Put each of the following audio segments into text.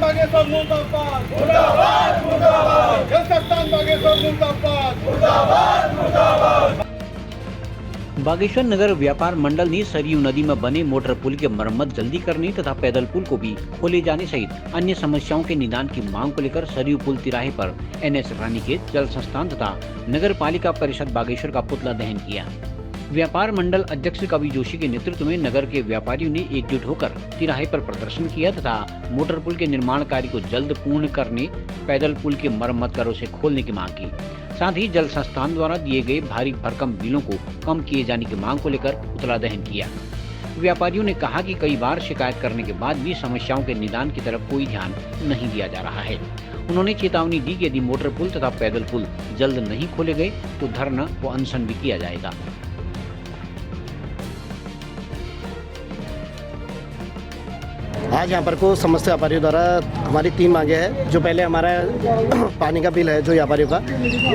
बागेश्वर मुर्दाबाद मुर्दाबाद मुर्दाबाद। जलसंस्थान बागेश्वर मुर्दाबाद मुर्दाबाद मुर्दाबाद। बागेश्वर नगर व्यापार मंडल ने सरयू नदी में बने मोटर पुल की मरम्मत जल्दी करने तथा पैदल पुल को भी खोले जाने सहित अन्य समस्याओं के निदान की मांग को लेकर सरयू पुल तिराहे पर NS रानीखेत जल संस्थान तथा नगर पालिका परिषद बागेश्वर का पुतला दहन किया। व्यापार मंडल अध्यक्ष कवि जोशी के नेतृत्व में नगर के व्यापारियों ने एकजुट होकर तिराहे पर प्रदर्शन किया तथा मोटर पुल के निर्माण कार्य को जल्द पूर्ण करने, पैदल पुल की मरम्मत कर उसे खोलने की मांग की। साथ ही जल संस्थान द्वारा दिए गए भारी भरकम बिलों को कम किए जाने की मांग को लेकर पुतला दहन किया। व्यापारियों ने कहा कि कई बार शिकायत करने के बाद भी समस्याओं के निदान की तरफ कोई ध्यान नहीं दिया जा रहा है। उन्होंने चेतावनी दी कि यदि मोटर पुल तथा पैदल पुल जल्द नहीं खोले गए तो धरना व अनशन भी किया जाएगा। आज यहाँ पर को समस्त व्यापारियों द्वारा हमारी 3 मांगे हैं। जो पहले हमारा पानी का बिल है, जो व्यापारियों का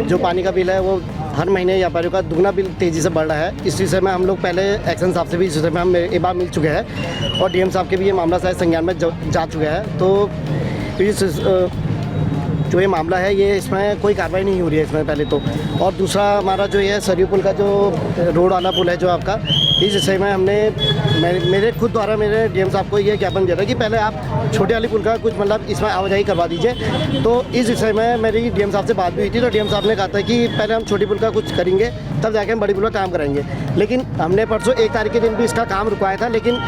जो पानी का बिल है वो हर महीने व्यापारियों का दुगना बिल तेज़ी से बढ़ रहा है। इस विषय में हम लोग पहले एक्शन साहब से भी इस विषय में हम एक बार मिल चुके हैं और DM साहब के भी ये मामला शायद संज्ञान में जा चुका है। तो इस जो ये मामला है ये इसमें कोई कार्रवाई नहीं हो रही है इसमें पहले तो। और दूसरा हमारा जो ये सरयू पुल का जो रोड वाला पुल है जो आपका, इस विषय में हमने मेरे खुद द्वारा मेरे DM साहब को ये ज्ञापन दिया था कि पहले आप छोटे वाली पुल का कुछ मतलब इसमें आवाजाही करवा दीजिए। तो इस विषय में मेरी DM साहब से बात भी हुई थी, तो DM साहब ने कहा था कि पहले हम छोटी पुल का कुछ करेंगे तब जाके हम बड़ी पुल का काम करेंगे। लेकिन हमने परसों 1 तारीख के दिन भी इसका काम रुकवाया था, लेकिन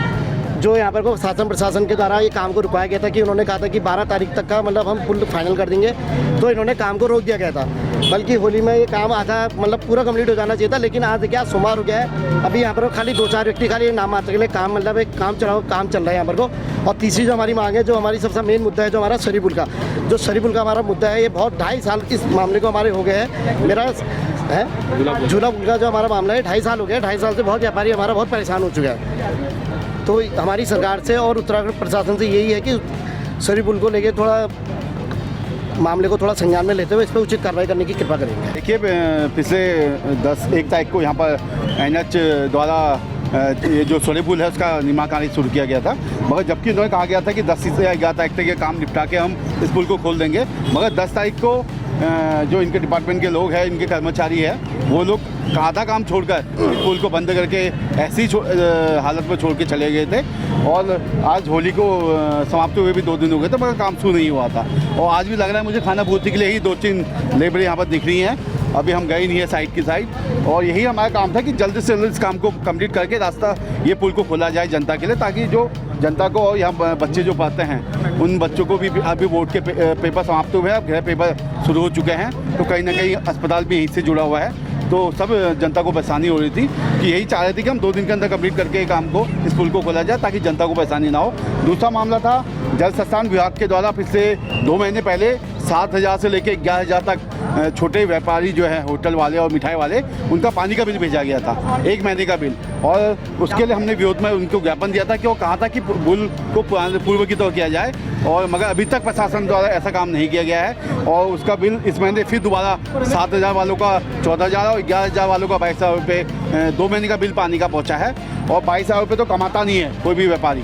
जो यहाँ पर को शासन प्रशासन के द्वारा ये काम को रुकवाया गया था कि उन्होंने कहा था कि 12 तारीख तक का मतलब हम पुल फाइनल कर देंगे, तो इन्होंने काम को रोक दिया गया था। बल्कि होली में ये काम आधा मतलब पूरा कंप्लीट हो जाना चाहिए था, लेकिन आज क्या सोमवार हो गया है। अभी यहाँ पर खाली 2-4 व्यक्ति खाली नाम मात्र के लिए काम मतलब एक काम चल रहा है यहाँ पर को। और तीसरी जो हमारी मांग है, जो हमारी सबसे मेन मुद्दा है, जो हमारा सरयू पुल का हमारा मुद्दा है, ये बहुत 2.5 साल इस मामले को हमारे हो गए हैं। मेरा है झूला पुल का जो हमारा मामला है 2.5 साल हो गया। 2.5 साल से बहुत व्यापारी हमारा बहुत परेशान हो चुका है। तो हमारी सरकार से और उत्तराखंड प्रशासन से यही है कि सरयू पुल को लेके थोड़ा मामले को थोड़ा संज्ञान में लेते हुए इस पर उचित कार्रवाई करने की कृपा करेंगे। देखिए, पिछले 1 तारीख को यहाँ पर NH द्वारा ये जो सरयू पुल है उसका निर्माण कार्य शुरू किया गया था, मगर जबकि उन्होंने कहा गया था कि 10 से 11 तारीख तक ये काम निपटा के हम इस पुल को खोल देंगे, मगर 10 तारीख को जो इनके डिपार्टमेंट के लोग हैं, इनके कर्मचारी हैं, वो लोग आधा काम छोड़कर पुल को बंद करके ऐसी हालत में छोड़ के चले गए थे। और आज होली को समाप्त हुए भी 2 दिन हो गए थे, मगर काम शुरू नहीं हुआ था। और आज भी लग रहा है मुझे खाना पूर्ति के लिए ही 2-3 लेबर यहाँ पर दिख रही हैं। अभी हम गए नहीं है साइड की साइड, और यही हमारा काम था कि जल्द से जल्द इस काम को कंप्लीट करके रास्ता ये पुल को खोला जाए जनता के लिए, ताकि जो जनता को और यहाँ बच्चे जो पढ़ते हैं उन बच्चों को भी अभी बोर्ड के पेपर समाप्त हुए हैं, अब गृह पेपर शुरू हो चुके हैं, तो कहीं ना कहीं अस्पताल भी यहीं से जुड़ा हुआ है। तो सब जनता को परेशानी हो रही थी कि यही चाह रहे थे कि हम 2 दिन के अंदर कंप्लीट करके काम को इस पुल को खोला जाए ताकि जनता को परेशानी ना हो। दूसरा मामला था जल संस्थान विभाग के द्वारा पिछले 2 महीने पहले 7,000 से लेकर 11,000 तक छोटे व्यापारी जो है होटल वाले और मिठाई वाले, उनका पानी का बिल भेजा गया था, 1 महीने का बिल। और उसके लिए हमने विरोध में उनको ज्ञापन दिया था कि वो कहा था कि पुल को पूर्व की तरह किया जाए, और मगर अभी तक प्रशासन द्वारा ऐसा काम नहीं किया गया है। और उसका बिल इस महीने फिर दोबारा 7,000 वालों का 14,000 और 11,000 वालों का 22,000 रुपये 2 महीने का बिल पानी का पहुँचा है। और 22,000 रुपये तो कमाता नहीं है कोई भी व्यापारी,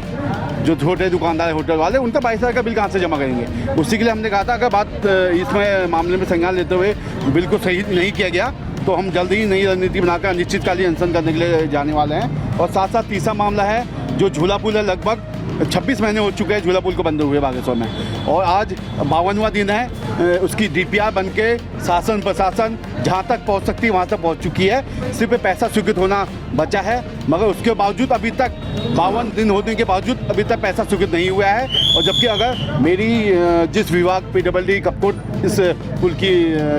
जो छोटे दुकानदार होटल वाले, उनका 22,000 का बिल कहाँ से जमा करेंगे। उसी के लिए हमने कहा था अगर बात इसमें मामले में संज्ञान लेते हुए बिल को सही नहीं किया गया तो हम जल्दी ही नई रणनीति बनाकर अनिश्चितकालीन अनशन करने के लिए जाने वाले हैं। और साथ साथ तीसरा मामला है जो झूला पुल है, लगभग 26 महीने हो चुके हैं झूला पुल को बंद हुए बागेश्वर में, और आज 52वां दिन है उसकी DPR बन के शासन प्रशासन जहां तक पहुंच सकती है वहां तक पहुंच चुकी है। सिर्फ पैसा स्वीकृत होना बचा है, मगर उसके बावजूद अभी तक 52 दिन होने के बावजूद अभी तक पैसा स्वीकृत नहीं हुआ है। और जबकि अगर मेरी जिस विभाग PWD कपकोट इस पुल की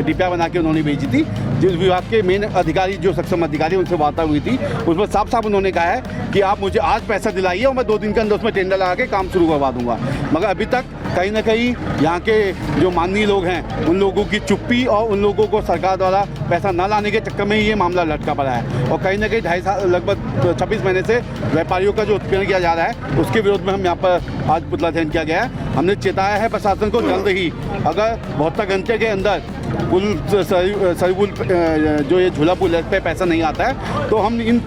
DPR बना के उन्होंने भेजी थी, जिस विभाग के मेन अधिकारी जो सक्षम अधिकारी उनसे वार्ता हुई थी, उसमें साफ साफ उन्होंने कहा है कि आप मुझे आज पैसा दिलाइए और मैं 2 दिन के अंदर उसमें टेंडर लगा के काम शुरू करवा दूंगा। मगर अभी तक कहीं ना कहीं यहाँ के जो माननीय लोग हैं उन लोगों की चुप्पी और उन लोगों को सरकार द्वारा पैसा न लाने के चक्कर में ही ये मामला लटका पड़ा है। और कहीं ना कहीं 2.5 साल लगभग 26 महीने से व्यापारियों का जो उत्पीड़न किया जा रहा है उसके विरोध में हम यहाँ पर आज पुतला दहन किया गया है। हमने चेताया है प्रशासन को जल्द ही अगर 72 घंटे के अंदर पुल सरयू पुल जो ये झूला पुल है इस पर पैसा नहीं आता है तो हम इन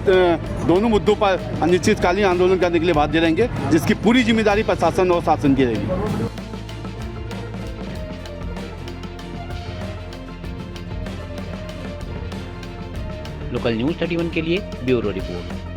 दोनों मुद्दों पर अनिश्चितकालीन आंदोलन करने के लिए बाध्य रहेंगे, जिसकी पूरी जिम्मेदारी प्रशासन और शासन की रहेगी। लोकल न्यूज 31 के लिए ब्यूरो रिपोर्ट।